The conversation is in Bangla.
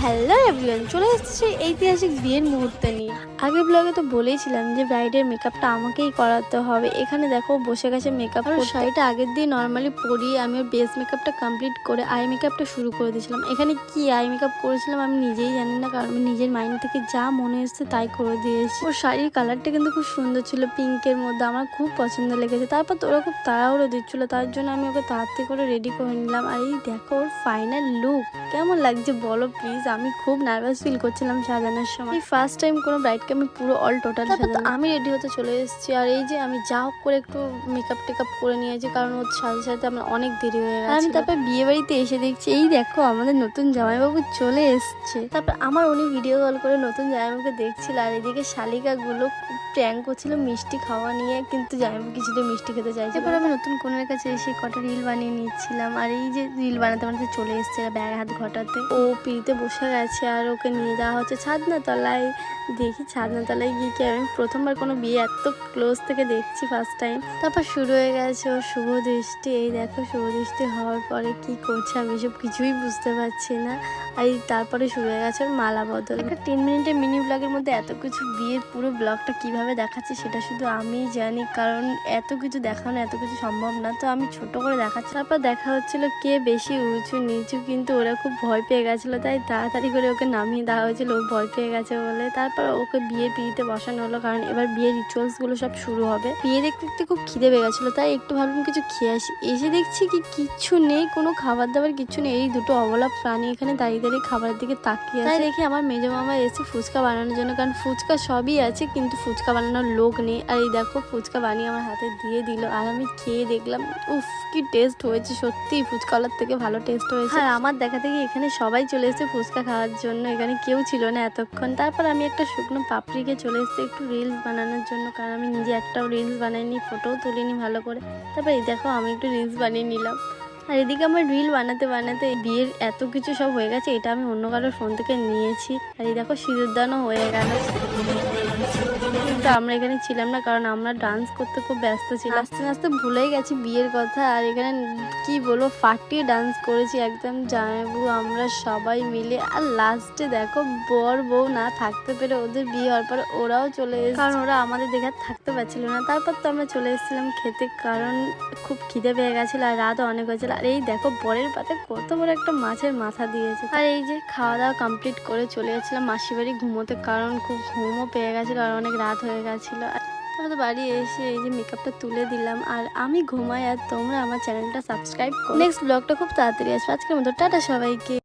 হ্যালো এভরিওয়ান, চলে এসেছি ঐতিহাসিক বিয়ের মুহূর্তে নিয়ে। আগের ব্লগে তো বলেইছিলাম যে ব্রাইডের মেকআপটা আমাকেই করাতে হবে। এখানে দেখো বসে গেছে মেকআপ, আর শাড়িটা আগের দিয়ে নর্মালি পরিয়ে আমি ওর বেস মেকআপটা কমপ্লিট করে আই মেকআপটা শুরু করে দিয়েছিলাম। এখানে কি আই মেকআপ করেছিলাম আমি নিজেই জানি না, কারণ আমি নিজের মাইন্ড থেকে যা মনে এসছে তাই করে দিয়েছি। ওর শাড়ির কালারটা কিন্তু খুব সুন্দর ছিল, পিঙ্কের মধ্যে, আমার খুব পছন্দ লেগেছে। তারপর তো ওরা খুব তাড়াহুড়ো দিচ্ছিল, তার জন্য আমি ওকে তাড়াতাড়ি করে রেডি করে নিলাম। আর এই দেখো ওর ফাইনাল লুক কেমন লাগছে বলো প্লিজ। আমি খুব নার্ভাস ফিল করছিলাম সাজানোর সময়। এই ফার্স্ট টাইম কোনো ব্রাইডকে আমি পুরো অল টোটাল সাজালাম। আমি রেডি হতে চলে এসেছি, আর এই যে আমি যা হোক করে একটু মেকআপ টেকআপ করে নিয়েছি, কারণ ওর সাথে সাথে আমার অনেক দেরি হয়ে গেছে। আমি তারপর বিয়ে বাড়িতে এসে দেখছি এই দেখো আমাদের নতুন জামাইবাবু চলে এসছে। তারপর আমার উনি ভিডিও কল করে নতুন জামাইবাবুকে দেখছিল, আর এদিকে শালিকাগুলো খুব প্র্যাঙ্ক করছিল মিষ্টি খাওয়া নিয়ে, কিন্তু জামাইবাবু কিছুতে মিষ্টি খেতে চাইছে। এরপর আমি নতুন কোণের কাছে এসে কটা রিল বানিয়ে নিচ্ছিলাম, আর এই যে রিল বানাতে বানাতে চলে এসছে ব্যাগ হাত ঘটাতে। ও পিড়িতে বসে গেছে, আর ওকে নিয়ে যাওয়া হচ্ছে ছাদনা তলায়। দেখি ছাদনা তলায় গিয়ে কি, আমি প্রথমবার কোনো বিয়ে এত ক্লোজ থেকে দেখছি ফার্স্ট টাইম। তারপর শুরু হয়ে গেছে ওর শুভ দৃষ্টি। এই দেখো শুভ দৃষ্টি হওয়ার পরে কি করছে আমি এসব কিছুই বুঝতে পারছি না। আর তারপরে শুরু হয়ে গেছে ওর মালা বদল। একটা 3 মিনিটের মিনি ব্লগের মধ্যে এত কিছু বিয়ের পুরো ব্লগটা কিভাবে দেখাচ্ছে সেটা শুধু আমিই জানি, কারণ এত কিছু দেখানো এত কিছু সম্ভব না, তো আমি ছোট করে দেখাচ্ছি। তারপর দেখা হচ্ছিল কে বেশি উঁচু নিচু, কিন্তু ওরা খুব ভয় পেয়ে গেছিলো, তাই তাড়াতাড়ি করে ওকে নামিয়ে দেওয়া হয়েছিল, ও ভয় পেয়ে গেছে বলে। তারপর ওকে বিয়ে পিড়িতে বসানো হলো, কারণ এবার বিয়ের রিচুয়ালস গুলো সব শুরু হবে। বিয়ে দেখতে দেখতে খুব খিদে পেয়ে গেছিলো, তাই একটু ভাবলাম কিছু খেয়ে আসি। এসে দেখছি কি কিচ্ছু নেই, কোনো খাবার দাবার কিছু নেই। এই দুটো অবলা প্রাণী এখানে দাঁড়িয়ে দাঁড়িয়ে খাবারের দিকে তাকিয়ে আছে। তাই দেখি আমার মেজো মামা এসে ফুচকা বানানোর জন্য, কারণ ফুচকা সবই আছে কিন্তু ফুচকা বানানোর লোক নেই। আর এই দেখো ফুচকা বানিয়ে আমার হাতে দিয়ে দিল, আর আমি খেয়ে দেখলাম উফ কি টেস্ট হয়েছে, সত্যি ফুচকাওয়ালার থেকে ভালো টেস্ট হয়েছে। আর আমার দেখা থেকে এখানে সবাই চলে এসেছে ফুচকা খাওয়ার জন্য, এখানে কেউ ছিল না এতক্ষণ। তারপর আমি একটা শুকনো পাপড়িকে চলে এসেছি একটু রিলস বানানোর জন্য, কারণ আমি নিজে একটাও রিলস বানাইনি, ফটোও তুলিনি ভালো করে। তারপর এই দেখো আমি একটু রিলস বানিয়ে নিলাম। আর এদিকে আমার রিল বানাতে বানাতে বিয়ের এত কিছু সব হয়ে গেছে, এটা আমি অন্য কারোর ফোন থেকে নিয়েছি। আর এই দেখো সিঁদুরদানও হয়ে গেল, কিন্তু আমরা এখানে ছিলাম না, কারণ আমরা ডান্স করতে খুব ব্যস্ত ছিলাম। আস্তে আস্তে ভুলেই গেছি বিয়ের কথা। আর এখানে কি বলবো ফাটিয়ে ডান্স করেছি একদম জামাইবাবু আমরা সবাই মিলে। আর লাস্টে দেখো বর বউ না থাকতে পেরে ওদের বিয়ে হওয়ার পর ওরাও চলে এসেছে, কারণ ওরা আমাদের দেখে থাকতে পারছিল না। তারপর তো আমরা চলে এসেছিলাম খেতে, কারণ খুব খিদে পেয়ে গেছিলো আর রাতও অনেক হয়েছিল। আর এই দেখো বরের পাতে কত বড় একটা মাছের মাথা দিয়েছে। আর এই যে খাওয়া দাওয়া কমপ্লিট করে চলে গেছিলাম মাসি বাড়ি ঘুমোতে, কারণ খুব ঘুমও পেয়ে গেছিলো আর অনেক রাত হয়ে গেছিলো। তারপর বাড়ি এসে এই যে মেকআপটা তুলে দিলাম, আর আমি ঘুমাই, আর তোমরা আমার চ্যানেলটা সাবস্ক্রাইব করো। নেক্সট ব্লগটা খুব তাড়াতাড়ি আসবে। আজকের মতো টাটা সবাইকে।